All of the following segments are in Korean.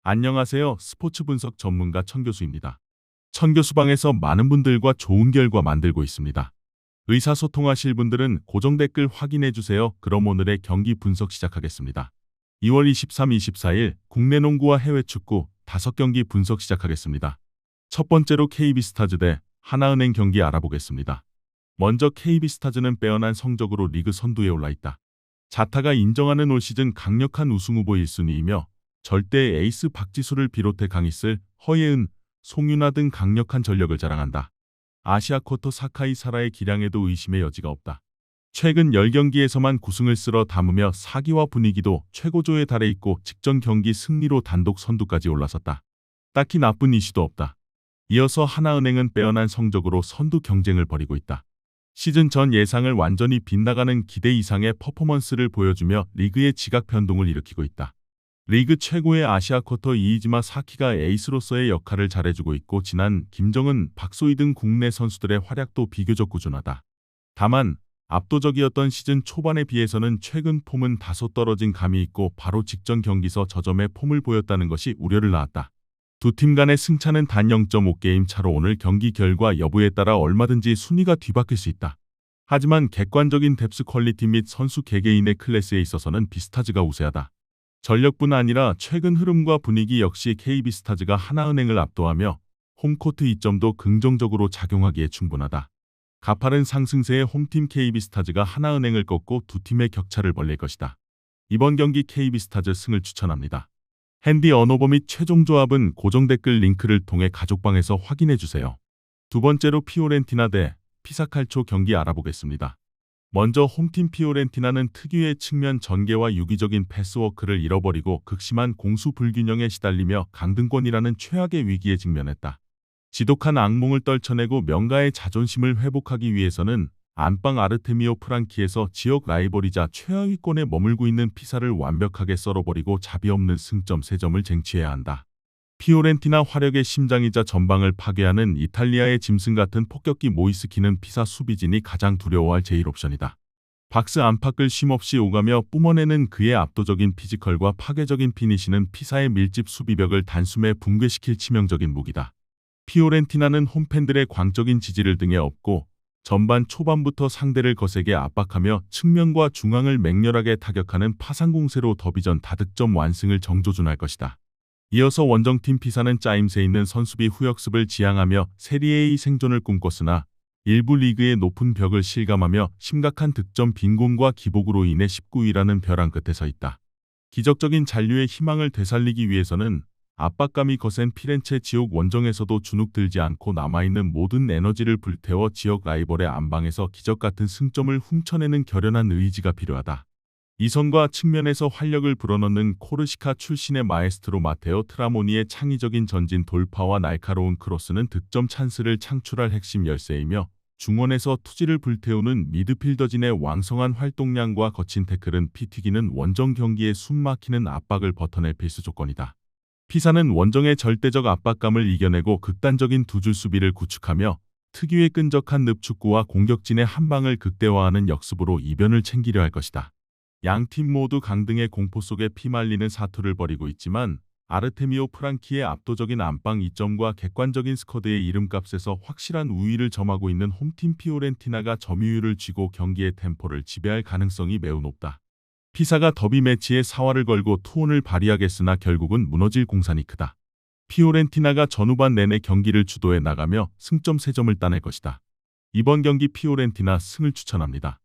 안녕하세요. 스포츠 분석 전문가 천교수입니다. 천교수방에서 많은 분들과 좋은 결과 만들고 있습니다. 의사소통하실 분들은 고정 댓글 확인해 주세요. 그럼 오늘의 경기 분석 시작하겠습니다. 2월 23, 24일 국내 농구와 해외 축구 5경기 분석 시작하겠습니다. 첫 번째로 KB스타즈 대 하나은행 경기 알아보겠습니다. 먼저 KB스타즈는 빼어난 성적으로 리그 선두에 올라있다. 자타가 인정하는 올 시즌 강력한 우승 후보 1순위이며 절대 에이스 박지수를 비롯해 강희슬, 허예은, 송윤아 등 강력한 전력을 자랑한다. 아시아 쿼터 사카이 사라의 기량에도 의심의 여지가 없다. 최근 10경기에서만 9승을 쓸어 담으며 사기와 분위기도 최고조에 달해 있고 직전 경기 승리로 단독 선두까지 올라섰다. 딱히 나쁜 이슈도 없다. 이어서 하나은행은 빼어난 성적으로 선두 경쟁을 벌이고 있다. 시즌 전 예상을 완전히 빗나가는 기대 이상의 퍼포먼스를 보여주며 리그의 지각 변동을 일으키고 있다. 리그 최고의 아시아 쿼터 이이지마 사키가 에이스로서의 역할을 잘해주고 있고 지난 김정은, 박소희 등 국내 선수들의 활약도 비교적 꾸준하다. 다만 압도적이었던 시즌 초반에 비해서는 최근 폼은 다소 떨어진 감이 있고 바로 직전 경기서 저점의 폼을 보였다는 것이 우려를 낳았다. 두 팀 간의 승차는 단 0.5게임 차로 오늘 경기 결과 여부에 따라 얼마든지 순위가 뒤바뀔 수 있다. 하지만 객관적인 뎁스 퀄리티 및 선수 개개인의 클래스에 있어서는 비스타즈가 우세하다. 전력뿐 아니라 최근 흐름과 분위기 역시 KB스타즈가 하나은행을 압도하며 홈코트 이점도 긍정적으로 작용하기에 충분하다. 가파른 상승세의 홈팀 KB스타즈가 하나은행을 꺾고 두 팀의 격차를 벌릴 것이다. 이번 경기 KB스타즈 승을 추천합니다. 핸디 언어버 및 최종 조합은 고정 댓글 링크를 통해 가족방에서 확인해주세요. 두 번째로 피오렌티나 대 피사칼초 경기 알아보겠습니다. 먼저 홈팀 피오렌티나는 특유의 측면 전개와 유기적인 패스워크를 잃어버리고 극심한 공수 불균형에 시달리며 강등권이라는 최악의 위기에 직면했다. 지독한 악몽을 떨쳐내고 명가의 자존심을 회복하기 위해서는 안방 아르테미오 프랑키에서 지역 라이벌이자 최하위권에 머물고 있는 피사를 완벽하게 썰어버리고 자비 없는 승점 3점을 쟁취해야 한다. 피오렌티나 화력의 심장이자 전방을 파괴하는 이탈리아의 짐승 같은 폭격기 모이스키는 피사 수비진이 가장 두려워할 제1옵션이다. 박스 안팎을 쉼없이 오가며 뿜어내는 그의 압도적인 피지컬과 파괴적인 피니시는 피사의 밀집 수비벽을 단숨에 붕괴시킬 치명적인 무기다. 피오렌티나는 홈팬들의 광적인 지지를 등에 업고 전반 초반부터 상대를 거세게 압박하며 측면과 중앙을 맹렬하게 타격하는 파상공세로 더비전 다득점 완승을 정조준할 것이다. 이어서 원정팀 피사는 짜임새 있는 선수비 후역습을 지향하며 세리에의 생존을 꿈꿨으나 일부 리그의 높은 벽을 실감하며 심각한 득점 빈곤과 기복으로 인해 19위라는 벼랑 끝에 서 있다. 기적적인 잔류의 희망을 되살리기 위해서는 압박감이 거센 피렌체 지옥 원정에서도 주눅들지 않고 남아있는 모든 에너지를 불태워 지역 라이벌의 안방에서 기적같은 승점을 훔쳐내는 결연한 의지가 필요하다. 이선과 측면에서 활력을 불어넣는 코르시카 출신의 마에스트로 마테오 트라모니의 창의적인 전진 돌파와 날카로운 크로스는 득점 찬스를 창출할 핵심 열쇠이며 중원에서 투지를 불태우는 미드필더진의 왕성한 활동량과 거친 태클은 피 튀기는 원정 경기에 숨막히는 압박을 버텨낼 필수 조건이다. 피사는 원정의 절대적 압박감을 이겨내고 극단적인 두 줄 수비를 구축하며 특유의 끈적한 늪축구와 공격진의 한방을 극대화하는 역습으로 이변을 챙기려 할 것이다. 양팀 모두 강등의 공포 속에 피말리는 사투를 벌이고 있지만 아르테미오 프랑키의 압도적인 안방 이점과 객관적인 스쿼드의 이름값에서 확실한 우위를 점하고 있는 홈팀 피오렌티나가 점유율을 쥐고 경기의 템포를 지배할 가능성이 매우 높다. 피사가 더비 매치에 사활을 걸고 투혼을 발휘하겠으나 결국은 무너질 공산이 크다. 피오렌티나가 전후반 내내 경기를 주도해 나가며 승점 3점을 따낼 것이다. 이번 경기 피오렌티나 승을 추천합니다.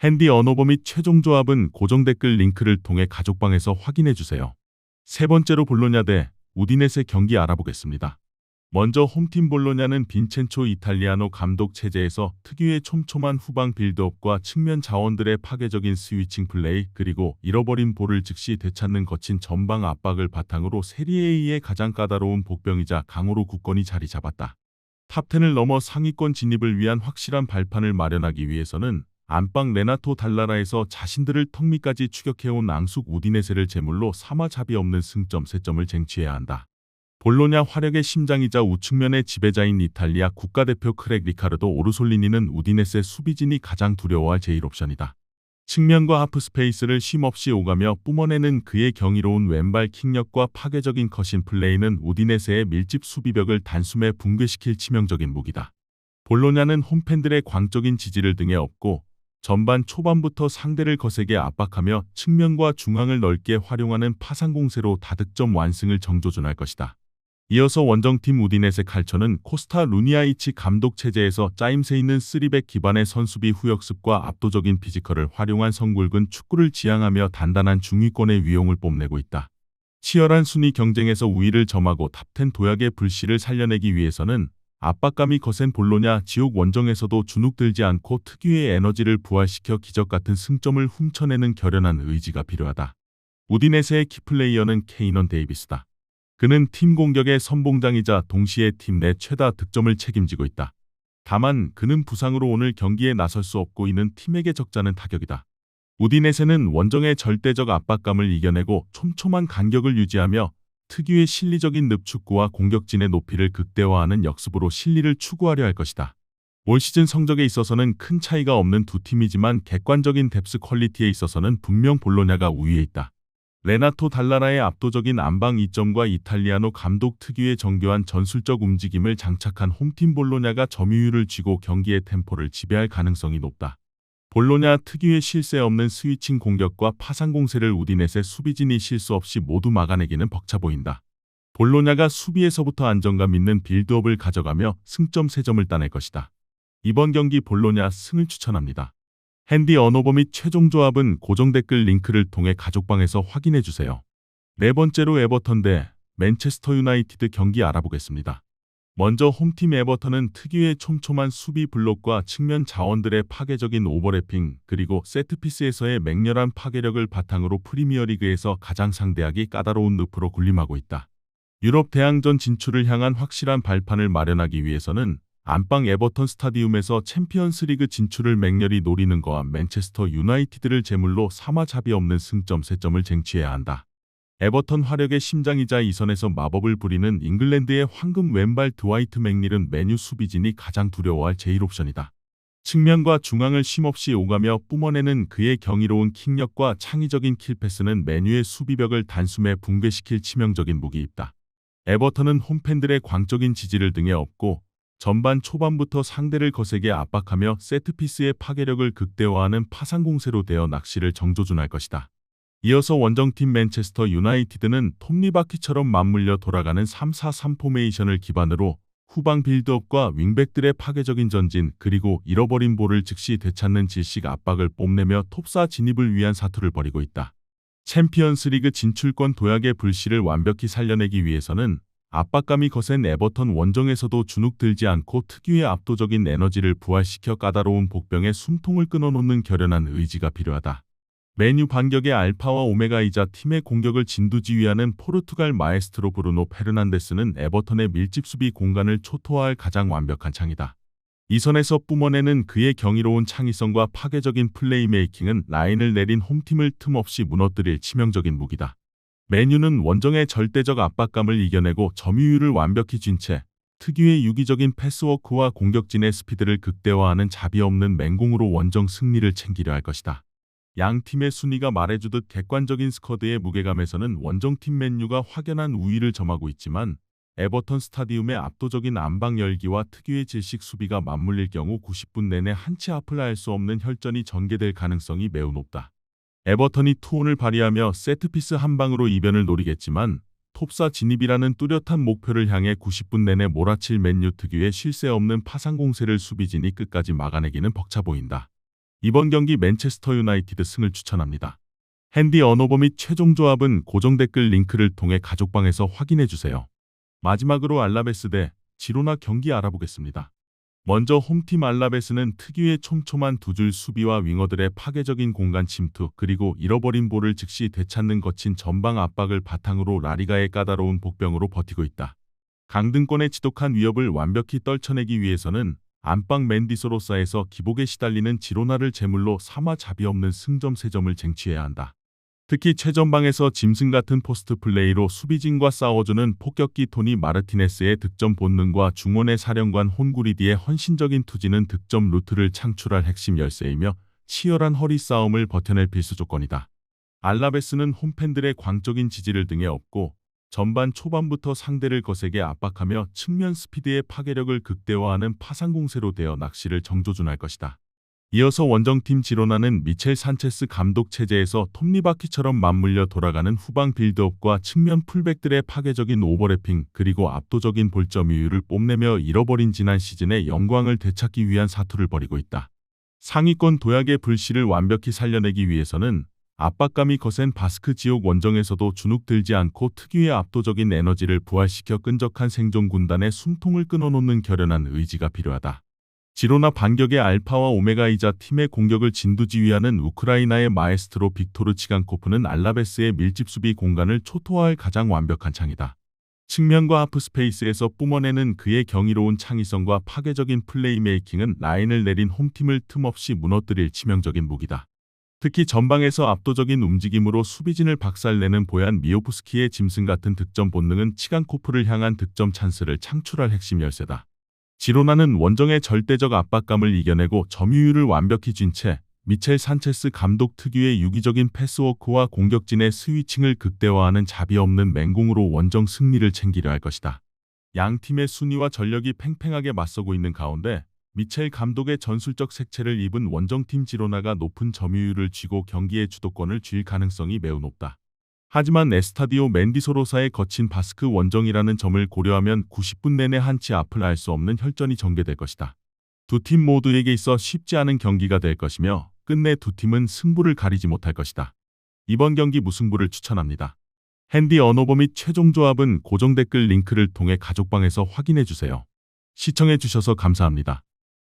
핸디 언어버 및 최종 조합은 고정 댓글 링크를 통해 가족방에서 확인해주세요. 세 번째로 볼로냐 대 우디네세 경기 알아보겠습니다. 먼저 홈팀 볼로냐는 빈첸초 이탈리아노 감독 체제에서 특유의 촘촘한 후방 빌드업과 측면 자원들의 파괴적인 스위칭 플레이 그리고 잃어버린 볼을 즉시 되찾는 거친 전방 압박을 바탕으로 세리에A의 가장 까다로운 복병이자 강호로 굳건히 자리 잡았다. 탑10을 넘어 상위권 진입을 위한 확실한 발판을 마련하기 위해서는 안방 레나토 달라라에서 자신들을 턱 밑까지 추격해온 앙숙 우디네세를 제물로 삼아 자비 없는 승점 3점을 쟁취해야 한다. 볼로냐 화력의 심장이자 우측면의 지배자인 이탈리아 국가대표 크렉 리카르도 오르솔리니는 우디네세 수비진이 가장 두려워할 제1옵션이다. 측면과 하프 스페이스를 쉼없이 오가며 뿜어내는 그의 경이로운 왼발 킥력과 파괴적인 컷인 플레이는 우디네세의 밀집 수비벽을 단숨에 붕괴시킬 치명적인 무기다. 볼로냐는 홈팬들의 광적인 지지를 등에 업고 전반 초반부터 상대를 거세게 압박하며 측면과 중앙을 넓게 활용하는 파상공세로 다득점 완승을 정조준할 것이다. 이어서 원정팀 우디네세 칼초는 코스타 루니아이치 감독 체제에서 짜임새 있는 3백 기반의 선수비 후역습과 압도적인 피지컬을 활용한 성굵은 축구를 지향하며 단단한 중위권의 위용을 뽐내고 있다. 치열한 순위 경쟁에서 우위를 점하고 탑10 도약의 불씨를 살려내기 위해서는 압박감이 거센 볼로냐 지옥 원정에서도 주눅들지 않고 특유의 에너지를 부활시켜 기적같은 승점을 훔쳐내는 결연한 의지가 필요하다. 우디네세의 키플레이어는 케이넌 데이비스다. 그는 팀 공격의 선봉장이자 동시에 팀 내 최다 득점을 책임지고 있다. 다만 그는 부상으로 오늘 경기에 나설 수 없고 이는 팀에게 적잖은 타격이다. 우디네세는 원정의 절대적 압박감을 이겨내고 촘촘한 간격을 유지하며 특유의 실리적인 늪축구와 공격진의 높이를 극대화하는 역습으로 실리를 추구하려 할 것이다. 올 시즌 성적에 있어서는 큰 차이가 없는 두 팀이지만 객관적인 뎁스 퀄리티에 있어서는 분명 볼로냐가 우위에 있다. 레나토 달라라의 압도적인 안방 2점과 이탈리아노 감독 특유의 정교한 전술적 움직임을 장착한 홈팀 볼로냐가 점유율을 쥐고 경기의 템포를 지배할 가능성이 높다. 볼로냐 특유의 쉴 새 없는 스위칭 공격과 파상 공세를 우디네세 수비진이 실수 없이 모두 막아내기는 벅차 보인다. 볼로냐가 수비에서부터 안정감 있는 빌드업을 가져가며 승점 3점을 따낼 것이다. 이번 경기 볼로냐 승을 추천합니다. 핸디 언어버 및 최종 조합은 고정 댓글 링크를 통해 가족방에서 확인해주세요. 네 번째로 에버턴 대 맨체스터 유나이티드 경기 알아보겠습니다. 먼저 홈팀 에버턴은 특유의 촘촘한 수비 블록과 측면 자원들의 파괴적인 오버래핑 그리고 세트피스에서의 맹렬한 파괴력을 바탕으로 프리미어리그에서 가장 상대하기 까다로운 늪으로 군림하고 있다. 유럽 대항전 진출을 향한 확실한 발판을 마련하기 위해서는 안방 에버턴 스타디움에서 챔피언스리그 진출을 맹렬히 노리는 거와 맨체스터 유나이티드를 제물로 사마잡이 없는 승점 3점을 쟁취해야 한다. 에버턴 화력의 심장이자 이선에서 마법을 부리는 잉글랜드의 황금 왼발 드와이트 맥닐은 메뉴 수비진이 가장 두려워할 제1옵션이다. 측면과 중앙을 쉼없이 오가며 뿜어내는 그의 경이로운 킥력과 창의적인 킬패스는 메뉴의 수비벽을 단숨에 붕괴시킬 치명적인 무기입다. 에버턴은 홈팬들의 광적인 지지를 등에 업고 전반 초반부터 상대를 거세게 압박하며 세트피스의 파괴력을 극대화하는 파상공세로 대어 낚시를 정조준할 것이다. 이어서 원정팀 맨체스터 유나이티드는 톱니바퀴처럼 맞물려 돌아가는 3-4-3 포메이션을 기반으로 후방 빌드업과 윙백들의 파괴적인 전진 그리고 잃어버린 볼을 즉시 되찾는 질식 압박을 뽐내며 톱4 진입을 위한 사투를 벌이고 있다. 챔피언스리그 진출권 도약의 불씨를 완벽히 살려내기 위해서는 압박감이 거센 에버턴 원정에서도 주눅들지 않고 특유의 압도적인 에너지를 부활시켜 까다로운 복병의 숨통을 끊어놓는 결연한 의지가 필요하다. 메뉴 반격의 알파와 오메가이자 팀의 공격을 진두지휘하는 포르투갈 마에스트로 브루노 페르난데스는 에버턴의 밀집 수비 공간을 초토화할 가장 완벽한 창이다. 이 선에서 뿜어내는 그의 경이로운 창의성과 파괴적인 플레이메이킹은 라인을 내린 홈팀을 틈없이 무너뜨릴 치명적인 무기다. 메뉴는 원정의 절대적 압박감을 이겨내고 점유율을 완벽히 쥔 채 특유의 유기적인 패스워크와 공격진의 스피드를 극대화하는 자비 없는 맹공으로 원정 승리를 챙기려 할 것이다. 양 팀의 순위가 말해주듯 객관적인 스쿼드의 무게감에서는 원정팀 맨유가 확연한 우위를 점하고 있지만 에버턴 스타디움의 압도적인 안방 열기와 특유의 질식 수비가 맞물릴 경우 90분 내내 한치 앞을 알 수 없는 혈전이 전개될 가능성이 매우 높다. 에버턴이 투혼을 발휘하며 세트피스 한 방으로 이변을 노리겠지만 톱사 진입이라는 뚜렷한 목표를 향해 90분 내내 몰아칠 맨유 특유의 쉴 새 없는 파상공세를 수비진이 끝까지 막아내기는 벅차 보인다. 이번 경기 맨체스터 유나이티드 승을 추천합니다. 핸디 언어버 및 최종 조합은 고정 댓글 링크를 통해 가족방에서 확인해주세요. 마지막으로 알라베스 대 지로나 경기 알아보겠습니다. 먼저 홈팀 알라베스는 특유의 촘촘한 두 줄 수비와 윙어들의 파괴적인 공간 침투 그리고 잃어버린 볼을 즉시 되찾는 거친 전방 압박을 바탕으로 라리가의 까다로운 복병으로 버티고 있다. 강등권의 지독한 위협을 완벽히 떨쳐내기 위해서는 안방 맨디소로사에서 기복에 시달리는 지로나를 제물로 삼아 자비 없는 승점 3점을 쟁취해야 한다. 특히 최전방에서 짐승 같은 포스트 플레이로 수비진과 싸워주는 폭격기 토니 마르티네스의 득점 본능과 중원의 사령관 혼구리디의 헌신적인 투지는 득점 루트를 창출할 핵심 열쇠이며 치열한 허리 싸움을 버텨낼 필수 조건이다. 알라베스는 홈팬들의 광적인 지지를 등에 업고 전반 초반부터 상대를 거세게 압박하며 측면 스피드의 파괴력을 극대화하는 파상 공세로 되어 낚시를 정조준할 것이다. 이어서 원정팀 지로나는 미첼 산체스 감독 체제에서 톱니바퀴처럼 맞물려 돌아가는 후방 빌드업과 측면 풀백들의 파괴적인 오버래핑 그리고 압도적인 볼점유율을 뽐내며 잃어버린 지난 시즌의 영광을 되찾기 위한 사투를 벌이고 있다. 상위권 도약의 불씨를 완벽히 살려내기 위해서는 압박감이 거센 바스크 지옥 원정에서도 주눅 들지 않고 특유의 압도적인 에너지를 부활시켜 끈적한 생존 군단의 숨통을 끊어놓는 결연한 의지가 필요하다. 지로나 반격의 알파와 오메가이자 팀의 공격을 진두지휘하는 우크라이나의 마에스트로 빅토르 치간코프는 알라베스의 밀집 수비 공간을 초토화할 가장 완벽한 창이다. 측면과 하프 스페이스에서 뿜어내는 그의 경이로운 창의성과 파괴적인 플레이메이킹은 라인을 내린 홈팀을 틈없이 무너뜨릴 치명적인 무기다. 특히 전방에서 압도적인 움직임으로 수비진을 박살내는 보얀 미오프스키의 짐승 같은 득점 본능은 치간코프를 향한 득점 찬스를 창출할 핵심 열쇠다. 지로나는 원정의 절대적 압박감을 이겨내고 점유율을 완벽히 쥔 채 미첼 산체스 감독 특유의 유기적인 패스워크와 공격진의 스위칭을 극대화하는 자비 없는 맹공으로 원정 승리를 챙기려 할 것이다. 양 팀의 순위와 전력이 팽팽하게 맞서고 있는 가운데 미첼 감독의 전술적 색채를 입은 원정팀 지로나가 높은 점유율을 쥐고 경기의 주도권을 쥘 가능성이 매우 높다. 하지만 에스타디오 멘디소로사의 거친 바스크 원정이라는 점을 고려하면 90분 내내 한치 앞을 알 수 없는 혈전이 전개될 것이다. 두 팀 모두에게 있어 쉽지 않은 경기가 될 것이며 끝내 두 팀은 승부를 가리지 못할 것이다. 이번 경기 무승부를 추천합니다. 핸디 언어버 및 최종 조합은 고정 댓글 링크를 통해 가족방에서 확인해주세요. 시청해주셔서 감사합니다.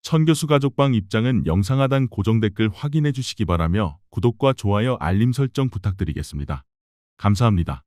천교수 가족방 입장은 영상 하단 고정 댓글 확인해주시기 바라며 구독과 좋아요 알림 설정 부탁드리겠습니다. 감사합니다.